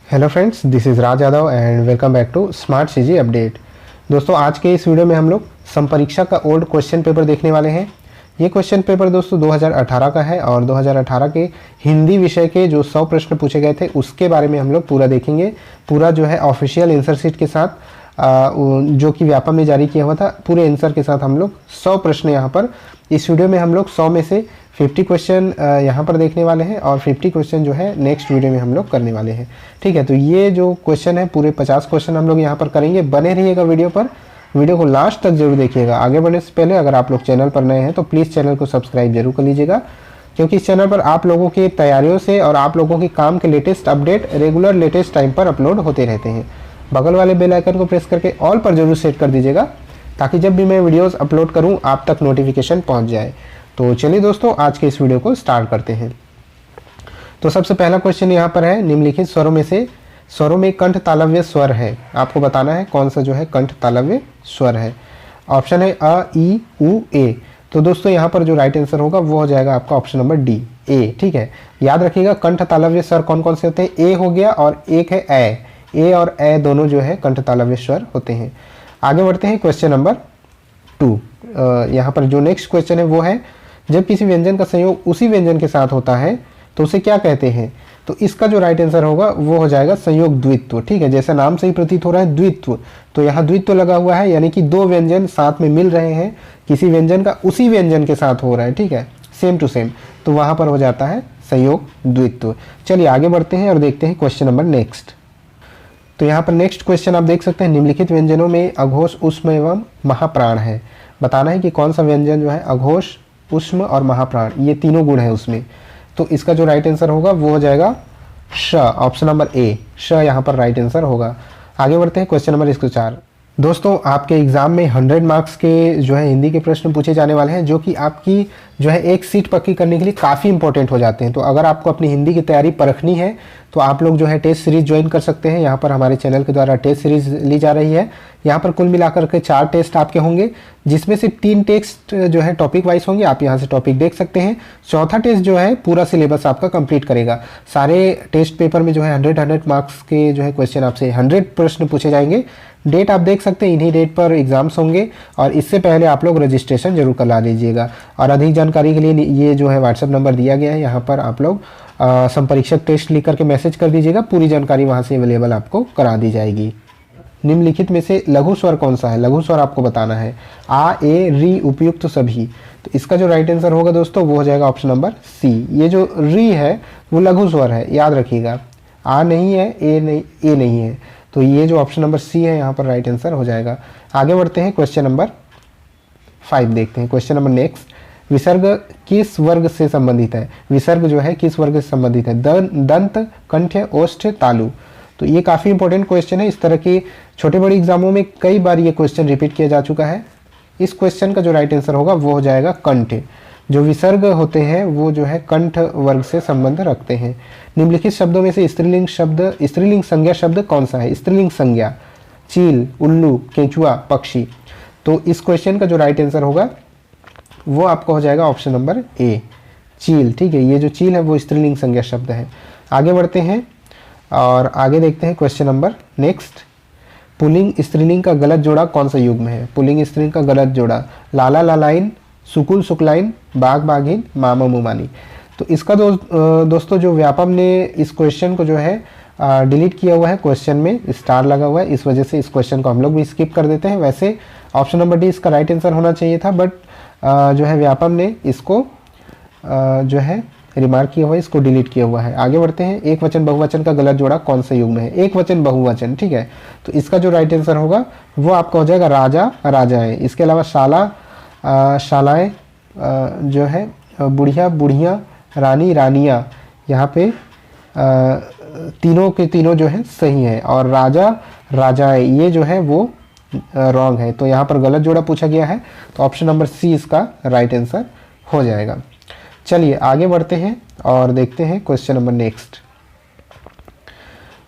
Hello friends, this is Raj Yadav and welcome back to smart CG update. दोस्तों, आज के इस वीडियो में हम लोग संपरीक्षा का ओल्ड क्वेश्चन पेपर देखने वाले हैं। ये क्वेश्चन पेपर दोस्तों 2018 का है और 2018 के हिंदी विषय के जो 100 प्रश्न पूछे गए थे उसके बारे में हम लोग पूरा देखेंगे। पूरा जो है ऑफिशियल आंसर शीट के साथ जो कि व्यापम ने जारी किया हुआ था, पूरे आंसर के साथ हम लोग 100 प्रश्न यहाँ पर इस वीडियो में हम लोग 100 में से 50 क्वेश्चन यहाँ पर देखने वाले हैं और 50 क्वेश्चन जो है नेक्स्ट वीडियो में हम लोग करने वाले हैं। ठीक है, तो ये जो क्वेश्चन है पूरे 50 क्वेश्चन हम लोग यहाँ पर करेंगे। बने रहिएगा वीडियो पर, वीडियो को लास्ट तक जरूर देखिएगा। आगे बढ़ने से पहले अगर आप लोग चैनल पर नए हैं तो प्लीज़ चैनल को सब्सक्राइब जरूर कर लीजिएगा, क्योंकि इस चैनल पर आप लोगों की तैयारियों से और आप लोगों के काम के latest update regular latest time पर अपलोड होते रहते हैं। बगल वाले बेल आइकन को प्रेस करके ऑल पर जरूर सेट कर दीजिएगा, ताकि जब भी मैं वीडियोस अपलोड करूं आप तक नोटिफिकेशन पहुंच जाए। तो चलिए दोस्तों, आज के इस वीडियो को स्टार्ट करते हैं। तो सबसे पहला क्वेश्चन यहाँ पर है, निम्नलिखित स्वरों में से स्वरों में कंठ तालव्य स्वर है। आपको बताना है कौन सा जो है कंठ तालव्य स्वर है। ऑप्शन है अ, ई, उ, ए। तो दोस्तों यहाँ पर जो राइट आंसर होगा वो हो जाएगा आपका ऑप्शन नंबर डी, ए। ठीक है, याद रखिएगा कंठ तालव्य स्वर कौन कौन से होते हैं। ए हो गया और एक है ए। ए और ए दोनों जो है कंठ तालव्य स्वर होते हैं। आगे बढ़ते हैं क्वेश्चन नंबर 2। यहाँ पर जो नेक्स्ट क्वेश्चन है वो है, जब किसी व्यंजन का संयोग उसी व्यंजन के साथ होता है तो उसे क्या कहते हैं। तो इसका जो राइट आंसर होगा वो हो जाएगा संयोग द्वित्व। ठीक है, जैसे नाम से ही प्रतीत हो रहा है द्वित्व, तो यहाँ द्वित्व लगा हुआ है, यानी कि दो व्यंजन साथ में मिल रहे हैं, किसी व्यंजन का उसी व्यंजन के साथ हो रहा है। ठीक है, सेम टू सेम, तो वहाँ पर हो जाता है संयोग द्वित्व। चलिए आगे बढ़ते हैं और देखते हैं क्वेश्चन नंबर नेक्स्ट। तो यहाँ पर नेक्स्ट क्वेश्चन आप देख सकते हैं, निम्नलिखित व्यंजनों में अघोष, उष्म एवं महाप्राण है। बताना है कि कौन सा व्यंजन जो है अघोष, उष्म और महाप्राण, ये तीनों गुण है उसमें। तो इसका जो राइट आंसर होगा वो हो जाएगा श, ऑप्शन नंबर ए, श यहाँ पर राइट आंसर होगा। आगे बढ़ते हैं क्वेश्चन नंबर 104। दोस्तों, आपके एग्जाम में 100 मार्क्स के जो है हिंदी के प्रश्न पूछे जाने वाले हैं, जो कि आपकी जो है एक सीट पक्की करने के लिए काफ़ी इंपॉर्टेंट हो जाते हैं। तो अगर आपको अपनी हिंदी की तैयारी परखनी है तो आप लोग जो है टेस्ट सीरीज ज्वाइन कर सकते हैं। यहाँ पर हमारे चैनल के द्वारा टेस्ट सीरीज ली जा रही है। यहाँ पर कुल मिलाकर के 4 टेस्ट आपके होंगे, जिसमें से 3 टेस्ट जो है टॉपिक वाइज होंगे। आप यहाँ से टॉपिक देख सकते हैं। चौथा टेस्ट जो है पूरा सिलेबस आपका कंप्लीट करेगा। सारे टेस्ट पेपर में जो है 100 मार्क्स के जो है क्वेश्चन आपसे 100 प्रश्न पूछे जाएंगे। डेट आप देख सकते हैं, इन्हीं डेट पर एग्जाम्स होंगे और इससे पहले आप लोग रजिस्ट्रेशन जरूर करा लीजिएगा। और अधिक जानकारी के लिए ये जो है व्हाट्सएप नंबर दिया गया है, यहाँ पर आप लोग संपरीक्षक टेस्ट लिख करके मैसेज कर दीजिएगा। पूरी जानकारी वहाँ से अवेलेबल आपको करा दी जाएगी। निम्नलिखित में से लघु स्वर कौन सा है। लघु स्वर आपको बताना है आ, ए, री, उपयुक्त सभी। तो इसका जो राइट आंसर होगा दोस्तों वो हो जाएगा ऑप्शन नंबर सी। ये जो री है वो लघु स्वर है, याद रखिएगा। आ नहीं है, ए नहीं है, तो ये जो ऑप्शन नंबर सी है यहाँ पर राइट आंसर हो जाएगा। आगे बढ़ते हैं क्वेश्चन नंबर 5 देखते हैं। क्वेश्चन नंबर नेक्स्ट, विसर्ग किस वर्ग से संबंधित है। विसर्ग जो है किस वर्ग से संबंधित है। दंत, कंठ, ओष्ठ, तालु। तो ये काफ़ी इंपॉर्टेंट क्वेश्चन है। इस तरह के छोटे बड़े एग्जामों में कई बार ये क्वेश्चन रिपीट किया जा चुका है। इस क्वेश्चन का जो राइट आंसर होगा वो हो जाएगा कंठ। जो विसर्ग होते हैं वो जो है कंठ वर्ग से संबंध रखते हैं। निम्नलिखित शब्दों में से स्त्रीलिंग शब्द, स्त्रीलिंग संज्ञा शब्द कौन सा है। स्त्रीलिंग संज्ञा, चील, उल्लू, केंचुआ, पक्षी। तो इस क्वेश्चन का जो राइट आंसर होगा वो आपका हो जाएगा ऑप्शन नंबर ए, चील। ठीक है, ये जो चील है वो स्त्रीलिंग संज्ञा शब्द है। आगे बढ़ते हैं और आगे देखते हैं क्वेश्चन नंबर नेक्स्ट। पुल्लिंग स्त्रीलिंग का गलत जोड़ा कौन सा युग्म है। पुल्लिंग स्त्रीलिंग का गलत जोड़ा लाला लालाइन, सुकुल सुकलाइन, बाघ बाघिन, मामा मुमानी। तो इसका दोस्तों जो व्यापम ने इस क्वेश्चन को जो है डिलीट किया हुआ है, क्वेश्चन में स्टार लगा हुआ है, इस वजह से इस क्वेश्चन को हम लोग भी स्किप कर देते हैं। वैसे ऑप्शन नंबर डी इसका राइट आंसर होना चाहिए था, बट जो है व्यापम ने इसको जो है रिमार्क किया हुआ है, इसको डिलीट किया हुआ है। आगे बढ़ते हैं, एक वचन बहुवचन का गलत जोड़ा कौन सा युग्म है। एक वचन बहुवचन, ठीक है, तो इसका जो राइट आंसर होगा वो आपका हो जाएगा राजा, राजाएं। इसके अलावा शाला, शालाएं, जो है बुढ़िया, बुढ़ियाँ, रानी, रानियाँ, यहाँ पे तीनों के तीनों जो है सही है। और राजा, राजाएं, ये जो है वो रॉन्ग है। तो यहाँ पर गलत जोड़ा पूछा गया है, तो ऑप्शन नंबर सी इसका राइट आंसर हो जाएगा। चलिए आगे बढ़ते हैं और देखते हैं क्वेश्चन नंबर नेक्स्ट।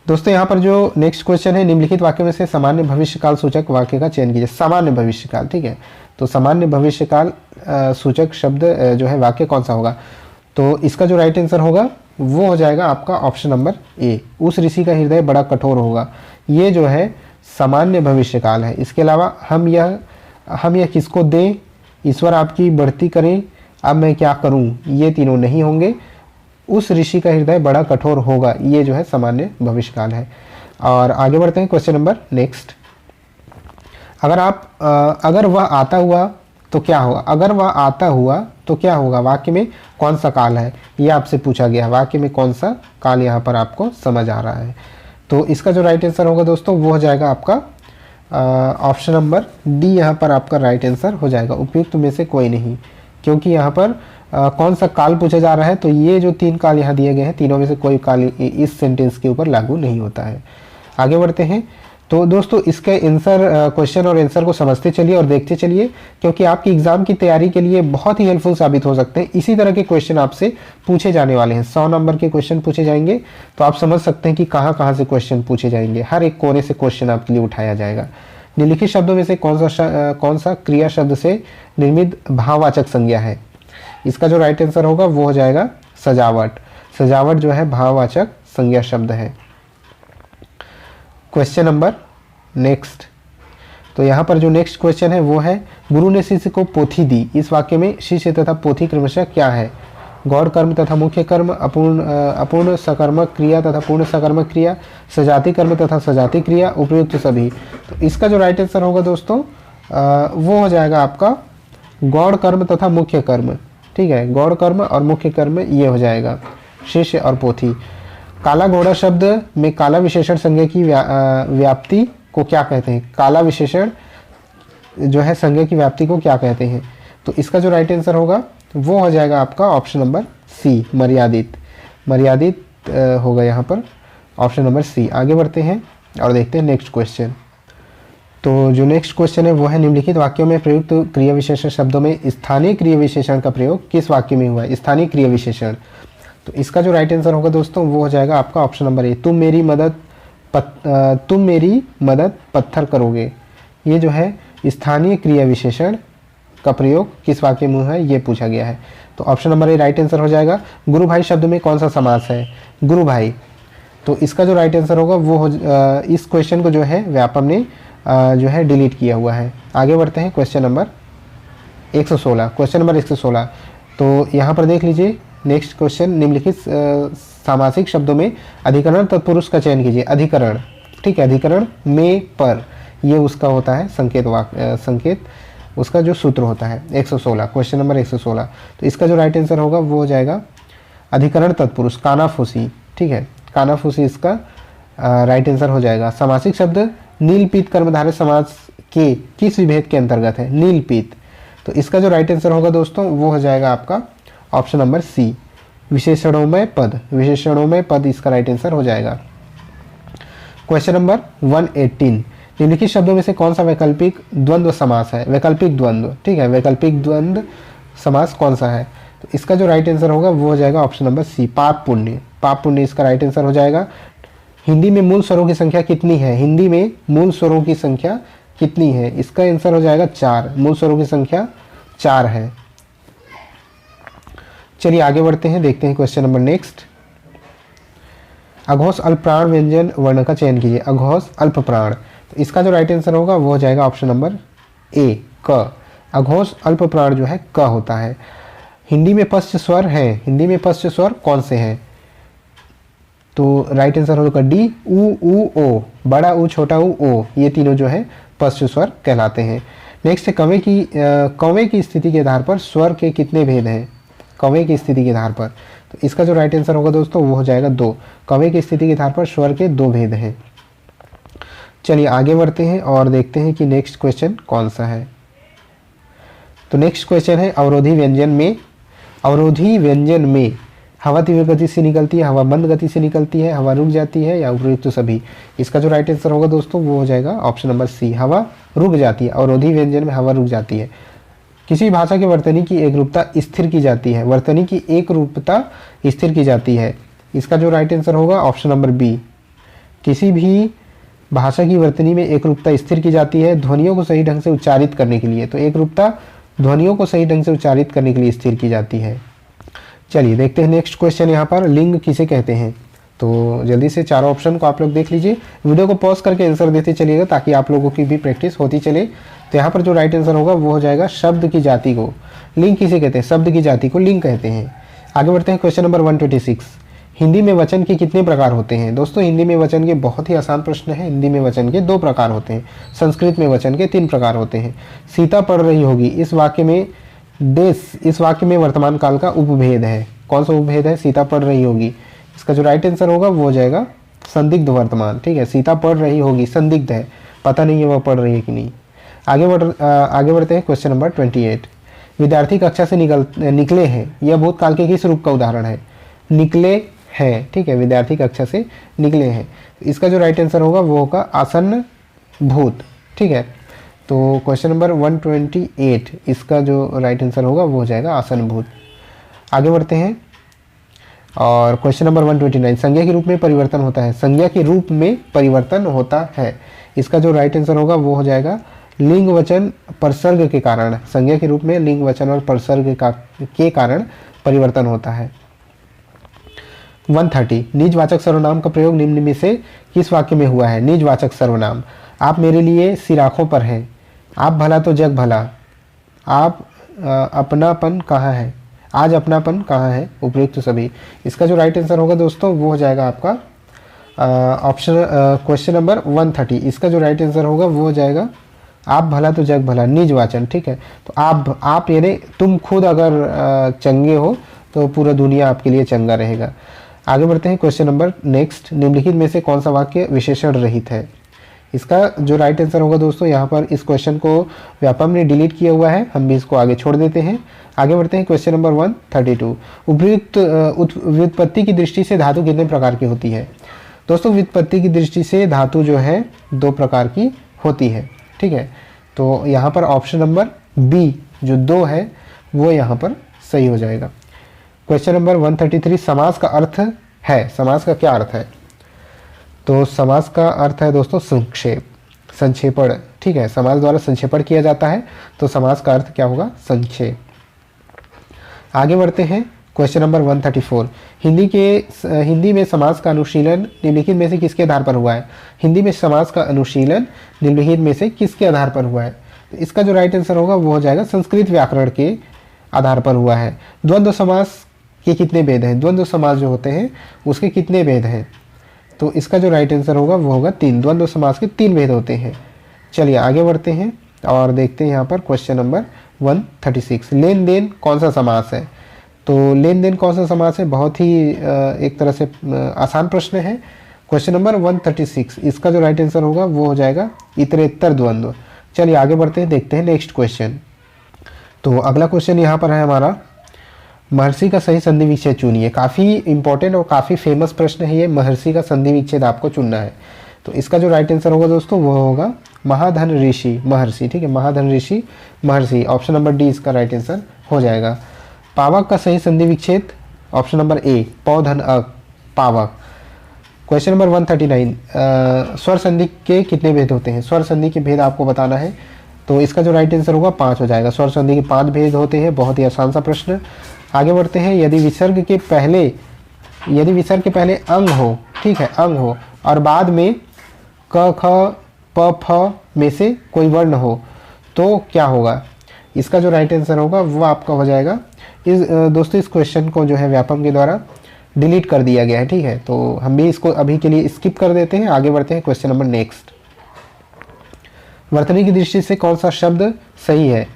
दोस्तों, यहाँ पर जो नेक्स्ट क्वेश्चन है, निम्नलिखित वाक्य में से सामान्य भविष्यकाल सूचक वाक्य का चयन कीजिए। सामान्य भविष्यकाल, ठीक है, तो सामान्य भविष्यकाल सूचक शब्द जो है वाक्य कौन सा होगा। तो इसका जो राइट आंसर होगा वो हो जाएगा आपका ऑप्शन नंबर ए। उस ऋषि का हृदय बड़ा कठोर होगा, ये जो है सामान्य भविष्यकाल है। इसके अलावा हम यह किसको दें, ईश्वर आपकी बढ़ती करें, अब मैं क्या करूं, ये तीनों नहीं होंगे। उस ऋषि का हृदय बड़ा कठोर होगा, ये जो है सामान्य भविष्यकाल है। और आगे बढ़ते हैं क्वेश्चन नंबर नेक्स्ट। अगर वह आता हुआ तो क्या होगा, अगर वह आता हुआ तो क्या होगा, वाक्य में कौन सा काल है, ये आपसे पूछा गया। वाक्य में कौन सा काल यहाँ पर आपको समझ आ रहा है। तो इसका जो राइट आंसर होगा दोस्तों वो हो जाएगा आपका ऑप्शन नंबर डी, यहाँ पर आपका राइट आंसर हो जाएगा। उपयुक्त में से कोई नहीं, क्योंकि यहाँ पर कौन सा काल पूछा जा रहा है, तो ये जो 3 काल यहाँ दिए गए हैं, तीनों में से कोई काल इस सेंटेंस के ऊपर लागू नहीं होता है। आगे बढ़ते हैं। तो दोस्तों इसके आंसर, क्वेश्चन और आंसर को समझते चलिए और देखते चलिए, क्योंकि आपकी एग्जाम की तैयारी के लिए बहुत ही हेल्पफुल साबित हो सकते हैं। इसी तरह के क्वेश्चन आपसे पूछे जाने वाले हैं, 100 नंबर के क्वेश्चन पूछे जाएंगे। तो आप समझ सकते हैं कि कहाँ कहाँ से क्वेश्चन पूछे जाएंगे, हर एक कोने से क्वेश्चन आपके लिए उठाया जाएगा। निम्नलिखित शब्दों में से कौन सा क्रिया शब्द से निर्मित भाववाचक संज्ञा है। इसका जो राइट आंसर होगा वो हो जाएगा सजावट। सजावट जो है भाववाचक संज्ञा शब्द है। Question number next. तो यहाँ पर जो नेक्स्ट क्वेश्चन है वो है, गुरु ने शिष्य को पोथी दी, इस वाक्य में शिष्य तथा पोथी क्रमशः क्या है। गौड़ कर्म तथा मुख्य कर्म, अपूर्ण सकर्मक क्रिया तथा पूर्ण सकर्मक क्रिया, सजाति कर्म तथा सजाति क्रिया, उपयुक्त सभी। तो इसका जो राइट आंसर होगा दोस्तों वो हो जाएगा आपका गौड़ कर्म तथा मुख्य कर्म। ठीक है, गौड़ कर्म और मुख्य कर्म ये हो जाएगा, शिष्य और पोथी। काला घोड़ा शब्द में काला विशेषण संज्ञा की व्याप्ति को क्या कहते हैं। काला विशेषण जो है संज्ञा की व्याप्ति को क्या कहते हैं। तो इसका जो राइट आंसर होगा वो हो जाएगा आपका ऑप्शन नंबर सी, मर्यादित। मर्यादित होगा यहाँ पर ऑप्शन नंबर सी। आगे बढ़ते हैं और देखते हैं नेक्स्ट क्वेश्चन। तो जो नेक्स्ट क्वेश्चन है वो है, निम्नलिखित वाक्यों में प्रयुक्त क्रिया विशेषण शब्दों में स्थानीय क्रिया विशेषण का प्रयोग किस वाक्य में हुआ है। स्थानीय क्रिया विशेषण, तो इसका जो राइट आंसर होगा दोस्तों वो हो जाएगा आपका ऑप्शन नंबर ए, तुम मेरी मदद पत्थर करोगे। ये जो है स्थानीय क्रिया विशेषण का प्रयोग किस वाक्य में हुआ है, ये पूछा गया है। तो option number A right answer हो जाएगा। गुरु भाई शब्द में कौन सा समास है, गुरु भाई। तो इसका जो राइट आंसर होगा वो इस क्वेश्चन को जो है व्यापम ने जो है डिलीट किया हुआ है। आगे बढ़ते हैं क्वेश्चन नंबर 116। क्वेश्चन नंबर 116, तो यहाँ पर देख लीजिए नेक्स्ट क्वेश्चन, निम्नलिखित सामासिक शब्दों में अधिकरण तत्पुरुष का चयन कीजिए। अधिकरण, ठीक है, अधिकरण में पर, ये उसका होता है संकेत उसका जो सूत्र होता है। 116, क्वेश्चन नंबर 116। तो इसका जो राइट आंसर होगा वो हो जाएगा अधिकरण तत्पुरुष, कानाफूसी। ठीक है, कानाफूसी इसका राइट आंसर हो जाएगा। सामासिक शब्द नीलपीत कर्मधारय समास के किस विभेद के अंतर्गत है, नीलपीत। तो इसका जो राइट आंसर होगा दोस्तों वो हो जाएगा आपका ऑप्शन नंबर सी, विशेषणों पद। विशेषणों में पद इसका राइट आंसर हो जाएगा। क्वेश्चन नंबर 118, निम्नलिखित शब्दों में से कौन सा वैकल्पिक द्वंद्व समास है। वैकल्पिक द्वंद्व, ठीक है, वैकल्पिक द्वंद्व समास कौन सा है। तो इसका जो राइट आंसर होगा वो हो जाएगा ऑप्शन नंबर सी, पाप पुण्य। पाप पुण्य इसका राइट आंसर हो जाएगा। हिंदी में मूल स्वरों की संख्या कितनी है, हिंदी में मूल स्वरों की संख्या कितनी है। इसका आंसर हो जाएगा 4, मूल स्वरों की संख्या 4 है। चलिए आगे बढ़ते हैं, देखते हैं क्वेश्चन नंबर नेक्स्ट। अघोष अल्प प्राण व्यंजन वर्ण का चयन कीजिए। अघोष अल्प प्राण, तो इसका जो राइट आंसर होगा वो हो जाएगा ऑप्शन नंबर ए, क। अघोष अल्प प्राण जो है क होता है। हिंदी में पश्च स्वर है, हिंदी में पश्च स्वर कौन से हैं। तो राइट आंसर होगा डी, उ ओ, बड़ा ऊ छोटा ऊ ओ, ये तीनों जो है पश्च स्वर कहलाते हैं। नेक्स्ट है कौवे की स्थिति के आधार पर स्वर के कितने भेद हैं। कौवे की स्थिति के आधार पर, तो इसका जो राइट आंसर होगा दोस्तों वो हो जाएगा 2। कौवे की स्थिति के आधार पर स्वर के 2 भेद हैं। चलिए आगे बढ़ते हैं और देखते हैं कि नेक्स्ट क्वेश्चन कौन सा है। तो नेक्स्ट क्वेश्चन है, अवरोधी व्यंजन में हवा तीव्र गति से निकलती है, हवा मंद गति से निकलती है, हवा रुक जाती है, या उपयुक्त तो सभी। इसका जो राइट आंसर होगा दोस्तों वो हो जाएगा ऑप्शन नंबर सी, हवा रुक जाती है। अवरोधी व्यंजन में हवा रुक जाती है। किसी भाषा के वर्तनी की एक रूपता स्थिर की जाती है। वर्तनी की एक रूपता स्थिर की जाती है। इसका जो राइट आंसर होगा ऑप्शन नंबर बी, किसी भी भाषा की वर्तनी में एक रूपता स्थिर की जाती है ध्वनियों को सही ढंग से उच्चारित करने के लिए। तो एक रूपता ध्वनियों को सही ढंग से उच्चारित करने के लिए स्थिर की जाती है। चलिए देखते हैं नेक्स्ट क्वेश्चन। यहाँ पर लिंग किसे कहते हैं? तो जल्दी से चारों ऑप्शन को आप लोग देख लीजिए, वीडियो को पॉज करके आंसर देते चलिएगा ताकि आप लोगों की भी प्रैक्टिस होती चले। तो यहाँ पर जो राइट आंसर होगा वो हो जाएगा शब्द की जाति को लिंग किसे कहते हैं? शब्द की जाति को लिंग कहते हैं। आगे बढ़ते हैं क्वेश्चन नंबर 126। हिंदी में वचन के कितने प्रकार होते हैं? दोस्तों हिंदी में वचन के बहुत ही आसान प्रश्न है। हिंदी में वचन के 2 प्रकार होते हैं, संस्कृत में वचन के 3 प्रकार होते हैं। सीता पढ़ रही होगी, इस वाक्य में देश, इस वाक्य में वर्तमान काल का उपभेद है। कौन सा उपभेद है? सीता पढ़ रही होगी। इसका जो राइट आंसर होगा वो हो जाएगा संदिग्ध वर्तमान। ठीक है, सीता पढ़ रही होगी संदिग्ध है, पता नहीं है वह पढ़ रही है कि नहीं। आगे बढ़ते हैं क्वेश्चन नंबर 28। विद्यार्थी कक्षा से निकले हैं, यह भूतकाल के किस रूप का उदाहरण है? निकले हैं, ठीक है, विद्यार्थी कक्षा से निकले हैं। इसका जो राइट आंसर होगा वो होगा आसन्न भूत। ठीक है, तो क्वेश्चन नंबर 128 इसका जो राइट आंसर होगा वो हो जाएगा आसन्न भूत। आगे बढ़ते हैं और क्वेश्चन नंबर 129। संज्ञा के रूप में परिवर्तन होता है, संज्ञा के रूप में परिवर्तन होता है। इसका जो राइट आंसर होगा वो हो जाएगा लिंग वचन परसर्ग के कारण। संज्ञा के रूप में लिंग वचन और परसर्ग के कारण परिवर्तन होता है। 130। निजवाचक सर्वनाम का प्रयोग निम्न में से किस वाक्य में हुआ है? निजवाचक सर्वनाम, आप मेरे लिए सिराखों पर हैं, आप भला तो जग भला, आप अपनापन कहाँ है, आज अपनापन कहाँ है, उपयुक्त सभी। इसका जो राइट आंसर होगा दोस्तों वो हो जाएगा आपका ऑप्शन क्वेश्चन नंबर 130। इसका जो राइट आंसर होगा वो हो जाएगा आप भला तो जग भला, निजवाचन। ठीक है, तो आप यानी तुम खुद अगर चंगे हो तो पूरा दुनिया आपके लिए चंगा रहेगा। आगे बढ़ते हैं क्वेश्चन नंबर नेक्स्ट। निम्नलिखित में से कौन सा वाक्य विशेषण रहित है? इसका जो राइट आंसर होगा दोस्तों, यहाँ पर इस क्वेश्चन को व्यापम ने डिलीट किया हुआ है, हम भी इसको आगे छोड़ देते हैं। आगे बढ़ते हैं क्वेश्चन नंबर 132। उपयुक्त व्युत्पत्ति की दृष्टि से धातु कितने प्रकार की होती है? दोस्तों व्युत्पत्ति की दृष्टि से धातु जो है 2 प्रकार की होती है। ठीक है, तो यहाँ पर ऑप्शन नंबर बी जो 2 है वो यहाँ पर सही हो जाएगा। Question number 133। समास का अर्थ है, समास का क्या अर्थ है? तो समास का अर्थ है दोस्तों संक्षेप, संक्षेपण। ठीक है, समास द्वारा संक्षेपण किया जाता है, तो समास का अर्थ क्या होगा? संक्षेप। आगे बढ़ते हैं क्वेश्चन नंबर 134। हिंदी में समास का अनुशीलन निम्नलिखित में से किसके आधार पर हुआ है? हिंदी में समास का अनुशीलन निम्नलिखित में से किसके आधार पर हुआ है? तो इसका जो राइट आंसर होगा वो हो जाएगा संस्कृत व्याकरण के आधार पर हुआ है। द्वंद्व समास के कितने भेद हैं? द्वंद्व समास जो होते हैं उसके कितने भेद हैं? तो इसका जो राइट आंसर होगा वो होगा 3। द्वंद्व समास के 3 भेद होते हैं। चलिए आगे बढ़ते हैं और देखते हैं यहाँ पर क्वेश्चन नंबर 136। लेन देन कौन सा समास है? तो लेन देन कौन सा समास है? बहुत ही एक तरह से आसान प्रश्न है। क्वेश्चन नंबर 136 इसका जो राइट आंसर होगा वो हो जाएगा इतरेत्तर द्वंद्व। चलिए आगे बढ़ते हैं, देखते हैं नेक्स्ट क्वेश्चन। तो अगला क्वेश्चन यहाँ पर है हमारा, महर्षि का सही संधि विच्छेद चुनिए। काफ़ी इंपॉर्टेंट और काफ़ी फेमस प्रश्न है ये, महर्षि का संधि विच्छेद आपको चुनना है। तो इसका जो राइट आंसर होगा दोस्तों वो होगा महाधन ऋषि महर्षि। ठीक है, महाधन ऋषि महर्षि, ऑप्शन नंबर डी इसका राइट आंसर हो जाएगा। पावक का सही संधि विच्छेद, ऑप्शन नंबर ए पौधन अ पावक। Question number 139। स्वर संधि के कितने भेद होते हैं? स्वर संधि के भेद आपको बताना है, तो इसका जो राइट आंसर होगा 5 हो जाएगा। स्वर संधि के 5 भेद होते हैं, बहुत ही आसान सा प्रश्न। आगे बढ़ते हैं। यदि विसर्ग के पहले अंग हो, ठीक है, अंग हो और बाद में क ख प फ में से कोई वर्ण हो तो क्या होगा? इसका जो राइट आंसर होगा वो आपका हो जाएगा, दोस्तों इस क्वेश्चन को जो है व्यापम के द्वारा डिलीट कर दिया गया है। ठीक है, तो हम भी इसको अभी के लिए स्किप कर देते हैं। आगे बढ़ते हैं क्वेश्चन नंबर नेक्स्ट। वर्तनी की दृष्टि से कौन सा शब्द सही है?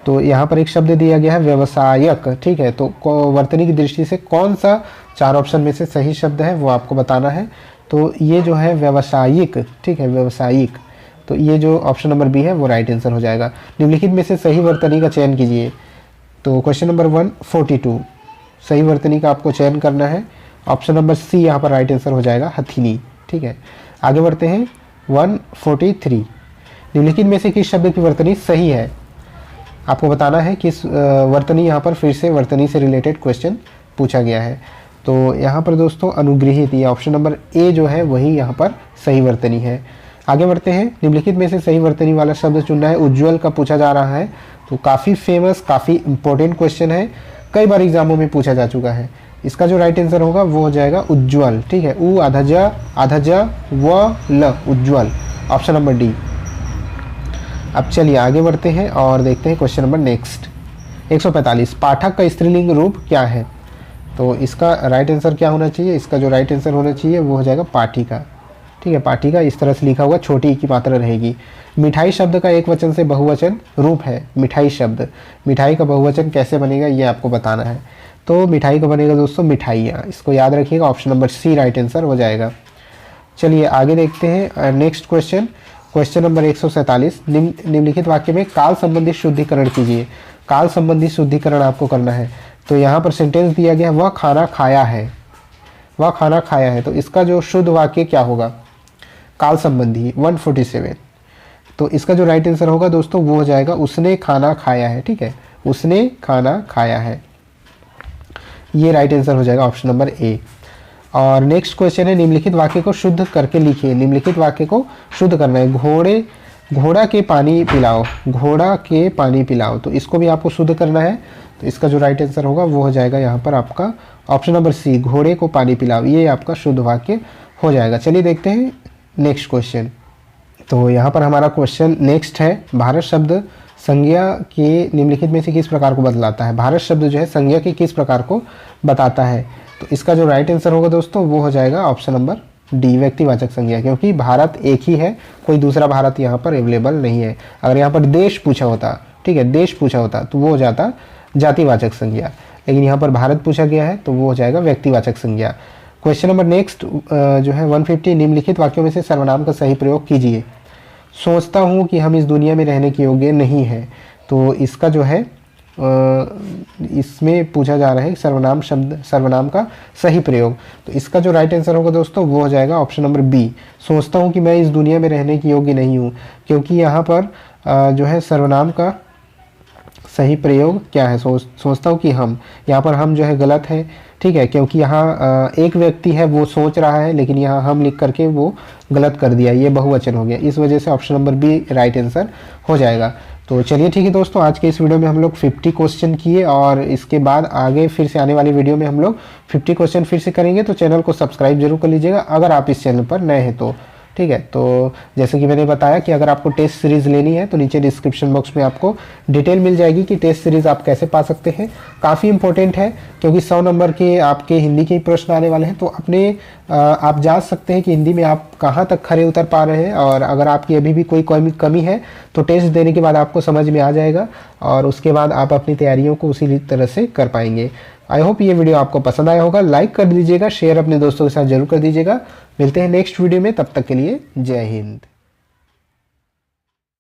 तो यहाँ पर एक शब्द दिया गया है व्यवसायक। ठीक है, तो वर्तनी की दृष्टि से कौन सा 4 ऑप्शन में से सही शब्द है वो आपको बताना है। तो ये जो है व्यवसायिक, ठीक है, व्यवसायिक, तो ये जो ऑप्शन नंबर बी है वो राइट आंसर हो जाएगा। निम्नलिखित में से सही वर्तनी का चयन कीजिए। तो क्वेश्चन नंबर 142 सही वर्तनी का आपको चयन करना है, ऑप्शन नंबर सी यहाँ पर राइट आंसर हो जाएगा हथिनी। ठीक है, आगे बढ़ते हैं 143। निम्नलिखित में से किस शब्द की वर्तनी सही है? आपको बताना है किस वर्तनी, यहाँ पर फिर से वर्तनी से रिलेटेड क्वेश्चन पूछा गया है। तो यहाँ पर दोस्तों अनुगृहित, ये ऑप्शन नंबर ए जो है वही यहाँ पर सही वर्तनी है। आगे बढ़ते हैं। निम्नलिखित में से सही वर्तनी वाला शब्द चुनना है। उज्ज्वल का पूछा जा रहा है, तो काफ़ी फेमस, काफ़ी इंपॉर्टेंट क्वेश्चन है। कई बार एग्जामों में पूछा जा चुका है। इसका जो राइट आंसर होगा वो हो जाएगा उज्ज्वल। ठीक है, उ आधा ज व ल, उज्ज्वल, ऑप्शन नंबर डी। अब चलिए आगे बढ़ते हैं और देखते हैं क्वेश्चन नंबर नेक्स्ट। 145, पाठक का स्त्रीलिंग रूप क्या है? तो इसका राइट आंसर क्या होना चाहिए? इसका जो राइट आंसर होना चाहिए वो हो जाएगा पाठिका। ठीक है, पाठिका इस तरह से लिखा हुआ, छोटी की मात्रा रहेगी। मिठाई शब्द का एक वचन से बहुवचन रूप है। मिठाई शब्द, मिठाई का बहुवचन कैसे बनेगा ये आपको बताना है। तो मिठाई का बनेगा दोस्तों मिठाइयाँ, इसको याद रखिएगा, option number C right answer हो जाएगा। चलिए आगे देखते हैं नेक्स्ट क्वेश्चन। क्वेश्चन नंबर 147, निम्नलिखित वाक्य में काल संबंधी शुद्धिकरण कीजिए। काल संबंधी शुद्धिकरण आपको करना है। तो यहाँ पर सेंटेंस दिया गया, वह खाना खाया है, वह खाना खाया है। तो इसका जो शुद्ध वाक्य क्या होगा? काल संबंधी 147। तो इसका जो राइट आंसर होगा दोस्तों वो हो जाएगा उसने खाना खाया है। ठीक है, उसने खाना खाया है, ये राइट आंसर हो जाएगा, ऑप्शन नंबर ए। और नेक्स्ट क्वेश्चन है, निम्नलिखित वाक्य को शुद्ध करके लिखिए। निम्नलिखित वाक्य को शुद्ध करना है। घोड़ा के पानी पिलाओ, घोड़ा के पानी पिलाओ। तो इसको भी आपको शुद्ध करना है। तो इसका जो राइट आंसर होगा वो हो जाएगा यहाँ पर आपका ऑप्शन नंबर सी, घोड़े को पानी पिलाओ, ये आपका शुद्ध वाक्य हो जाएगा। चलिए देखते हैं नेक्स्ट क्वेश्चन। तो यहाँ पर हमारा क्वेश्चन नेक्स्ट है, भारत शब्द संज्ञा के निम्नलिखित में से किस प्रकार को बतलाता है? भारत शब्द जो है संज्ञा के किस प्रकार को बताता है? तो इसका जो राइट आंसर होगा दोस्तों वो हो जाएगा ऑप्शन नंबर डी, व्यक्तिवाचक संज्ञा, क्योंकि भारत एक ही है, कोई दूसरा भारत यहाँ पर अवेलेबल नहीं है। अगर यहाँ पर देश पूछा होता, ठीक है, देश पूछा होता तो वो हो जाता जातिवाचक संज्ञा, लेकिन यहाँ पर भारत पूछा गया है तो वो हो जाएगा व्यक्तिवाचक संज्ञा। क्वेश्चन नंबर नेक्स्ट जो है 150, निम्नलिखित वाक्यों में से सर्वनाम का सही प्रयोग कीजिए। सोचता हूँ कि हम इस दुनिया में रहने के योग्य नहीं है। तो इसका जो है इसमें पूछा जा रहा है सर्वनाम शब्द, सर्वनाम का सही प्रयोग। तो इसका जो राइट आंसर होगा दोस्तों वो हो जाएगा ऑप्शन नंबर बी, सोचता हूँ कि मैं इस दुनिया में रहने के योग्य नहीं हूँ, क्योंकि यहाँ पर जो है सर्वनाम का सही प्रयोग क्या है? सोचता हूँ कि हम, यहाँ पर हम जो है गलत है। ठीक है, क्योंकि यहाँ एक व्यक्ति है वो सोच रहा है, लेकिन यहाँ हम लिख करके वो गलत कर दिया, ये बहुवचन हो गया। इस वजह से option number B right answer हो जाएगा। तो चलिए ठीक है दोस्तों, आज के इस वीडियो में हम लोग 50 क्वेश्चन किए और इसके बाद आगे फिर से आने वाली वीडियो में हम लोग 50 क्वेश्चन फिर से करेंगे। तो चैनल को सब्सक्राइब जरूर कर लीजिएगा अगर आप इस चैनल पर नए हैं तो। ठीक है, तो जैसे कि मैंने बताया कि अगर आपको टेस्ट सीरीज़ लेनी है तो नीचे डिस्क्रिप्शन बॉक्स में आपको डिटेल मिल जाएगी कि टेस्ट सीरीज़ आप कैसे पा सकते हैं। काफ़ी इंपॉर्टेंट है क्योंकि 100 नंबर के आपके हिंदी के प्रश्न आने वाले हैं। तो अपने आप जांच सकते हैं कि हिंदी में आप कहाँ तक खरे उतर पा रहे हैं, और अगर आपकी अभी भी कोई कमी है तो टेस्ट देने के बाद आपको समझ में आ जाएगा और उसके बाद आप अपनी तैयारियों को उसी तरह से कर पाएंगे। आई होप ये वीडियो आपको पसंद आया होगा। लाइक कर दीजिएगा, शेयर अपने दोस्तों के साथ जरूर कर दीजिएगा। मिलते हैं नेक्स्ट वीडियो में, तब तक के लिए जय हिंद।